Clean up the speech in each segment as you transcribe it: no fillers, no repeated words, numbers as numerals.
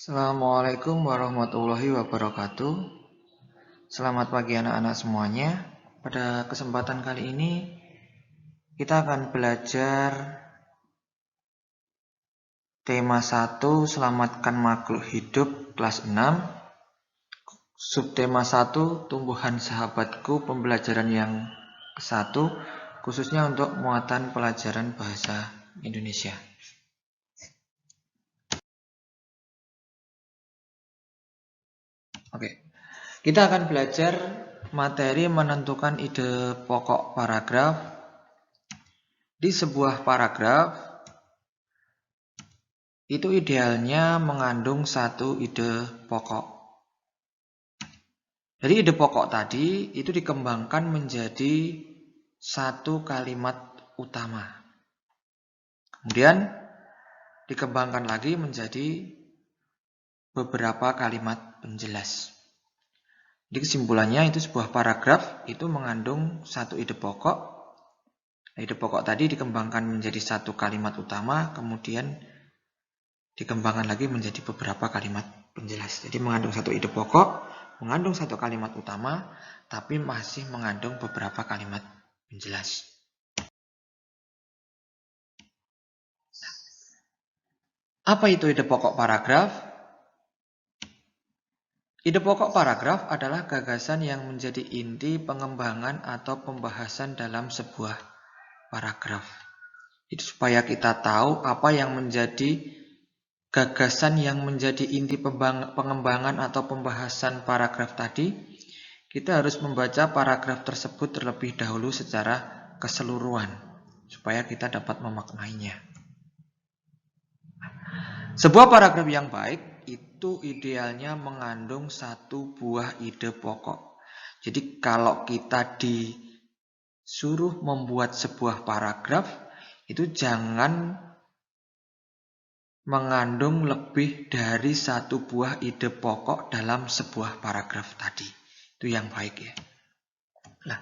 Assalamualaikum warahmatullahi wabarakatuh. Selamat pagi anak-anak semuanya. Pada kesempatan kali ini kita akan belajar tema 1 selamatkan makhluk hidup kelas 6. Subtema 1 tumbuhan sahabatku pembelajaran yang ke-1 khususnya untuk muatan pelajaran bahasa Indonesia. Oke. Kita akan belajar materi menentukan ide pokok paragraf. Di sebuah paragraf, itu idealnya mengandung satu ide pokok. Jadi ide pokok tadi itu dikembangkan menjadi satu kalimat utama. Kemudian dikembangkan lagi menjadi beberapa kalimat penjelas. Jadi kesimpulannya itu sebuah paragraf itu mengandung satu ide pokok. Ide pokok tadi dikembangkan menjadi satu kalimat utama, kemudian dikembangkan lagi menjadi beberapa kalimat penjelas. Jadi mengandung satu ide pokok, mengandung satu kalimat utama, tapi masih mengandung beberapa kalimat penjelas. Apa itu ide pokok paragraf? Ide pokok paragraf adalah gagasan yang menjadi inti pengembangan atau pembahasan dalam sebuah paragraf. Itu supaya kita tahu apa yang menjadi gagasan yang menjadi inti pengembangan atau pembahasan paragraf tadi, kita harus membaca paragraf tersebut terlebih dahulu secara keseluruhan, supaya kita dapat memaknainya. Sebuah paragraf yang baik itu idealnya mengandung satu buah ide pokok. Jadi kalau kita disuruh membuat sebuah paragraf, itu jangan mengandung lebih dari satu buah ide pokok dalam sebuah paragraf tadi. Itu yang baik ya. Nah,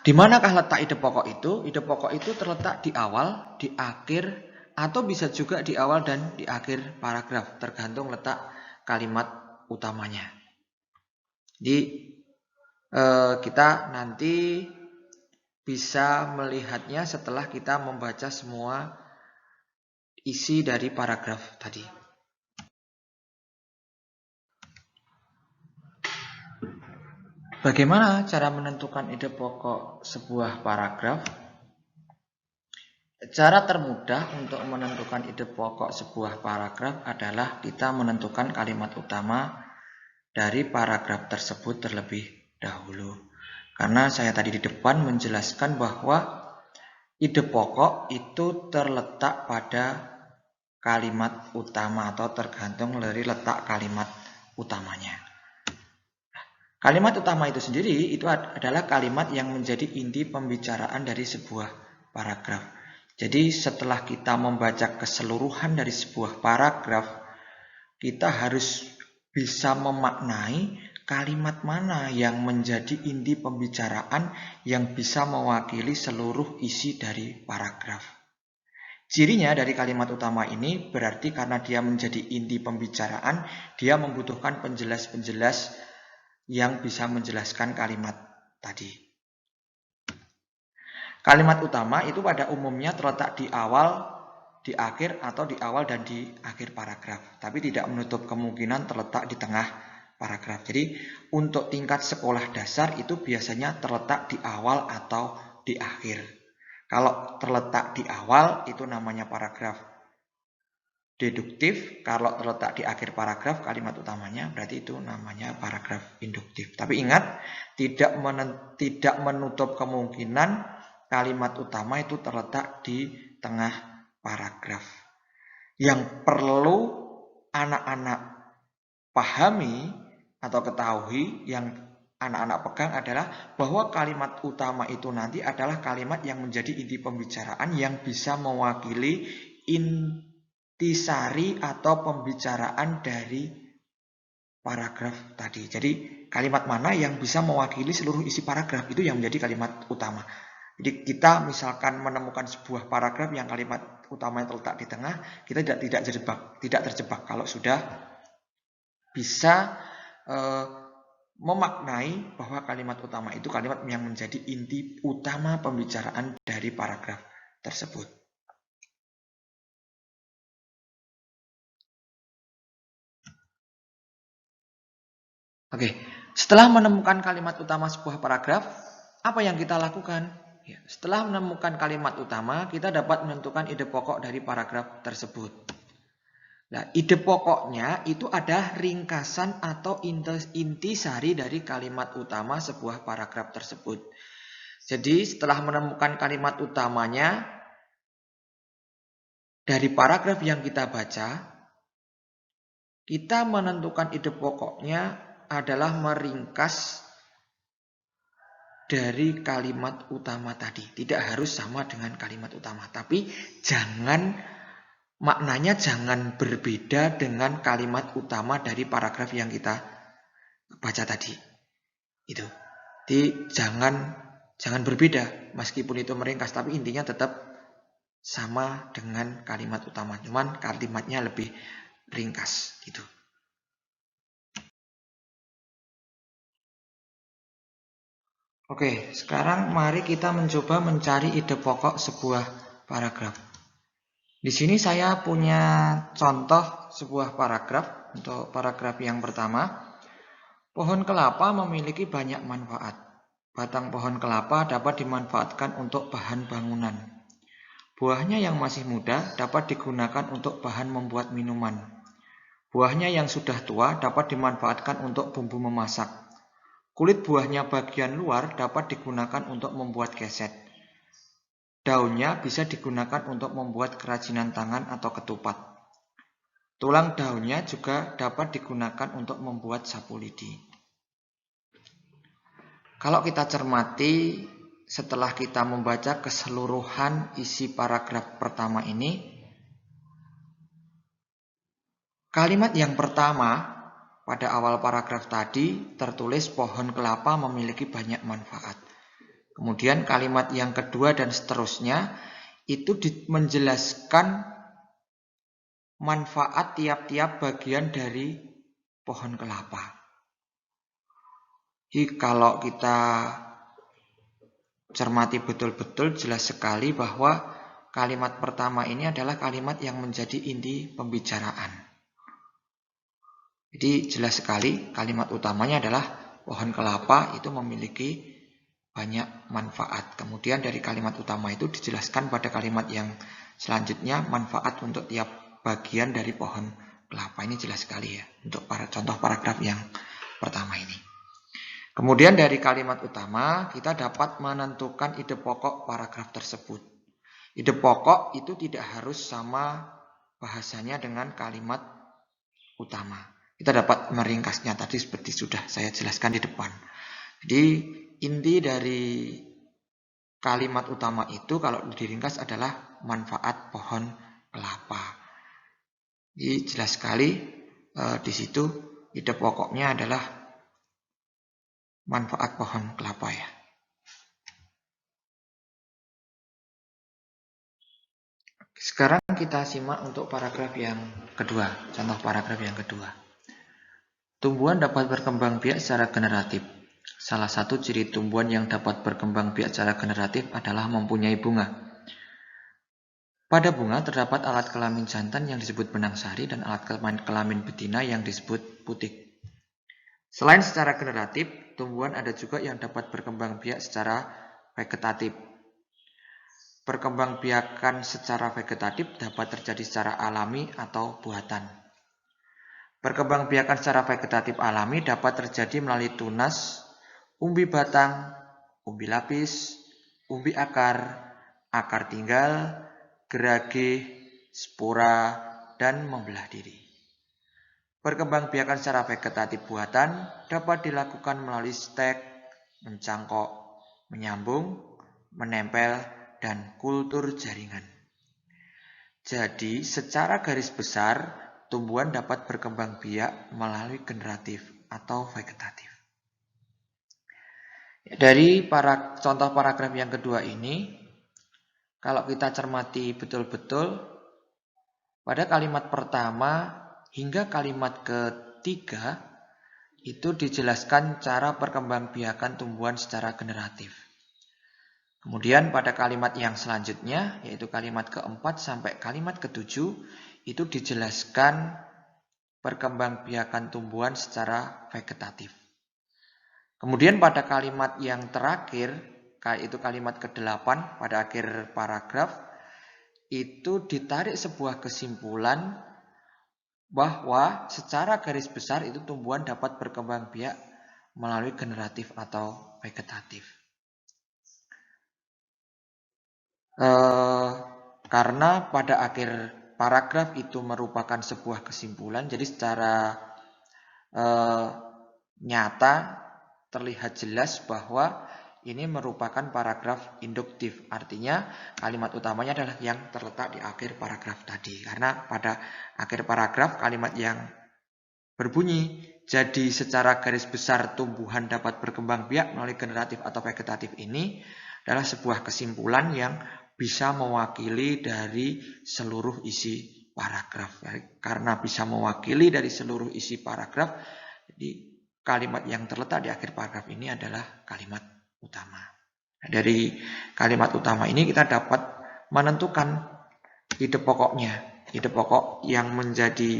di manakah letak ide pokok itu? Ide pokok itu terletak di awal, di akhir, atau bisa juga di awal dan di akhir paragraf, tergantung letak kalimat utamanya. Jadi kita nanti bisa melihatnya setelah kita membaca semua isi dari paragraf tadi. Bagaimana cara menentukan ide pokok sebuah paragraf? Cara termudah untuk menentukan ide pokok sebuah paragraf adalah kita menentukan kalimat utama dari paragraf tersebut terlebih dahulu. Karena saya tadi di depan menjelaskan bahwa ide pokok itu terletak pada kalimat utama atau tergantung dari letak kalimat utamanya. Kalimat utama itu sendiri itu adalah kalimat yang menjadi inti pembicaraan dari sebuah paragraf. Jadi setelah kita membaca keseluruhan dari sebuah paragraf, kita harus bisa memaknai kalimat mana yang menjadi inti pembicaraan yang bisa mewakili seluruh isi dari paragraf. Cirinya dari kalimat utama ini berarti karena dia menjadi inti pembicaraan, dia membutuhkan penjelas-penjelas yang bisa menjelaskan kalimat tadi. Kalimat utama itu pada umumnya terletak di awal, di akhir, atau di awal dan di akhir paragraf. Tapi tidak menutup kemungkinan terletak di tengah paragraf. Jadi untuk tingkat sekolah dasar itu biasanya terletak di awal atau di akhir. Kalau terletak di awal itu namanya paragraf deduktif. Kalau terletak di akhir paragraf kalimat utamanya berarti itu namanya paragraf induktif. Tapi ingat, tidak menutup kemungkinan kalimat utama itu terletak di tengah paragraf. Yang perlu anak-anak pahami atau ketahui, yang anak-anak pegang adalah bahwa kalimat utama itu nanti adalah kalimat yang menjadi inti pembicaraan yang bisa mewakili intisari atau pembicaraan dari paragraf tadi. Jadi kalimat mana yang bisa mewakili seluruh isi paragraf itu yang menjadi kalimat utama. Jadi kita misalkan menemukan sebuah paragraf yang kalimat utamanya terletak di tengah, kita tidak terjebak kalau sudah bisa memaknai bahwa kalimat utama itu kalimat yang menjadi inti utama pembicaraan dari paragraf tersebut. Oke, setelah menemukan kalimat utama sebuah paragraf, apa yang kita lakukan? Ya, setelah menemukan kalimat utama, kita dapat menentukan ide pokok dari paragraf tersebut. Nah, ide pokoknya itu ada ringkasan atau intisari dari kalimat utama sebuah paragraf tersebut. Jadi, setelah menemukan kalimat utamanya dari paragraf yang kita baca, kita menentukan ide pokoknya adalah meringkas dari kalimat utama tadi. Tidak harus sama dengan kalimat utama, tapi maknanya jangan berbeda dengan kalimat utama dari paragraf yang kita baca tadi. Itu. Jadi jangan berbeda meskipun itu meringkas, tapi intinya tetap sama dengan kalimat utama. Cuman kalimatnya lebih ringkas gitu. Oke, sekarang mari kita mencoba mencari ide pokok sebuah paragraf. Di sini saya punya contoh sebuah paragraf. Untuk paragraf yang pertama, pohon kelapa memiliki banyak manfaat. Batang pohon kelapa dapat dimanfaatkan untuk bahan bangunan. Buahnya yang masih muda dapat digunakan untuk bahan membuat minuman. Buahnya yang sudah tua dapat dimanfaatkan untuk bumbu memasak. Kulit buahnya bagian luar dapat digunakan untuk membuat keset. Daunnya bisa digunakan untuk membuat kerajinan tangan atau ketupat. Tulang daunnya juga dapat digunakan untuk membuat sapu lidi. Kalau kita cermati setelah kita membaca keseluruhan isi paragraf pertama ini, kalimat yang pertama pada awal paragraf tadi tertulis pohon kelapa memiliki banyak manfaat. Kemudian kalimat yang kedua dan seterusnya itu menjelaskan manfaat tiap-tiap bagian dari pohon kelapa. Jadi kalau kita cermati betul-betul jelas sekali bahwa kalimat pertama ini adalah kalimat yang menjadi inti pembicaraan. Jadi jelas sekali kalimat utamanya adalah pohon kelapa itu memiliki banyak manfaat. Kemudian dari kalimat utama itu dijelaskan pada kalimat yang selanjutnya manfaat untuk tiap bagian dari pohon kelapa. Ini jelas sekali ya untuk contoh paragraf yang pertama ini. Kemudian dari kalimat utama kita dapat menentukan ide pokok paragraf tersebut. Ide pokok itu tidak harus sama bahasanya dengan kalimat utama. Kita dapat meringkasnya tadi seperti sudah saya jelaskan di depan. Jadi inti dari kalimat utama itu kalau diringkas adalah manfaat pohon kelapa. Jadi jelas sekali di situ ide pokoknya adalah manfaat pohon kelapa ya. Sekarang kita simak untuk paragraf yang kedua, contoh paragraf yang kedua. Tumbuhan dapat berkembang biak secara generatif. Salah satu ciri tumbuhan yang dapat berkembang biak secara generatif adalah mempunyai bunga. Pada bunga terdapat alat kelamin jantan yang disebut benang sari dan alat kelamin betina yang disebut putik. Selain secara generatif, tumbuhan ada juga yang dapat berkembang biak secara vegetatif. Perkembangbiakan secara vegetatif dapat terjadi secara alami atau buatan. Perkembangbiakan secara vegetatif alami dapat terjadi melalui tunas, umbi batang, umbi lapis, umbi akar, akar tinggal, gerage, spora, dan membelah diri. Perkembangbiakan secara vegetatif buatan dapat dilakukan melalui stek, mencangkok, menyambung, menempel, dan kultur jaringan. Jadi, secara garis besar, tumbuhan dapat berkembang biak melalui generatif atau vegetatif. Dari contoh paragraf yang kedua ini, kalau kita cermati betul-betul, pada kalimat pertama hingga kalimat ke-3 ketiga itu dijelaskan cara perkembangbiakan tumbuhan secara generatif. Kemudian pada kalimat yang selanjutnya, yaitu kalimat keempat sampai kalimat ketujuh, itu dijelaskan perkembangbiakan tumbuhan secara vegetatif. Kemudian pada kalimat yang terakhir, yaitu kalimat ke-8 pada akhir paragraf, itu ditarik sebuah kesimpulan bahwa secara garis besar itu tumbuhan dapat berkembang biak melalui generatif atau vegetatif. Karena pada akhir paragraf itu merupakan sebuah kesimpulan, jadi secara nyata terlihat jelas bahwa ini merupakan paragraf induktif. Artinya kalimat utamanya adalah yang terletak di akhir paragraf tadi. Karena pada akhir paragraf kalimat yang berbunyi, jadi secara garis besar tumbuhan dapat berkembang biak melalui generatif atau vegetatif ini adalah sebuah kesimpulan yang bisa mewakili dari seluruh isi paragraf. Karena bisa mewakili dari seluruh isi paragraf, jadi kalimat yang terletak di akhir paragraf ini adalah kalimat utama. Dari kalimat utama ini kita dapat menentukan ide pokoknya. Ide pokok yang menjadi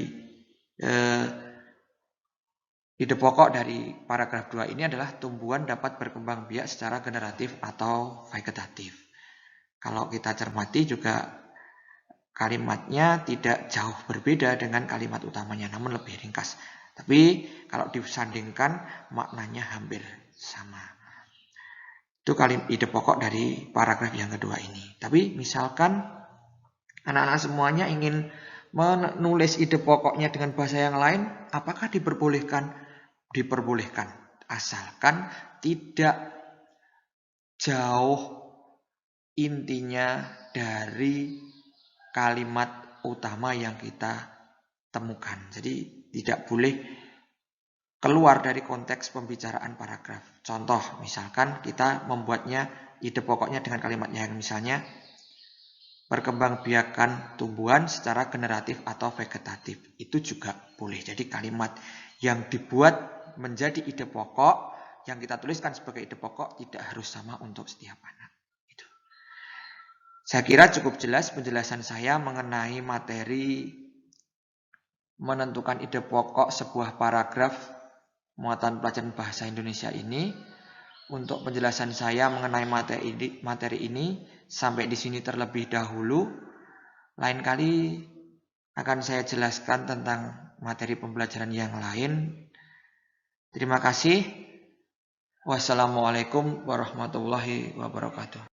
ide pokok dari paragraf 2 ini adalah tumbuhan dapat berkembang biak secara generatif atau vegetatif. Kalau kita cermati juga kalimatnya tidak jauh berbeda dengan kalimat utamanya, namun lebih ringkas. Tapi kalau disandingkan maknanya hampir sama. Itu ide pokok dari paragraf yang kedua ini. Tapi misalkan anak-anak semuanya ingin menulis ide pokoknya dengan bahasa yang lain, apakah diperbolehkan? Diperbolehkan, asalkan tidak jauh intinya dari kalimat utama yang kita temukan. Jadi tidak boleh keluar dari konteks pembicaraan paragraf. Contoh, misalkan kita membuatnya ide pokoknya dengan kalimatnya yang misalnya perkembangbiakan tumbuhan secara generatif atau vegetatif. Itu juga boleh. Jadi kalimat yang dibuat menjadi ide pokok, yang kita tuliskan sebagai ide pokok tidak harus sama untuk setiap anak. Itu. Saya kira cukup jelas penjelasan saya mengenai materi menentukan ide pokok sebuah paragraf muatan pelajaran bahasa Indonesia ini. Untuk penjelasan saya mengenai materi ini sampai di sini terlebih dahulu. Lain kali akan saya jelaskan tentang materi pembelajaran yang lain. Terima kasih. Wassalamualaikum warahmatullahi wabarakatuh.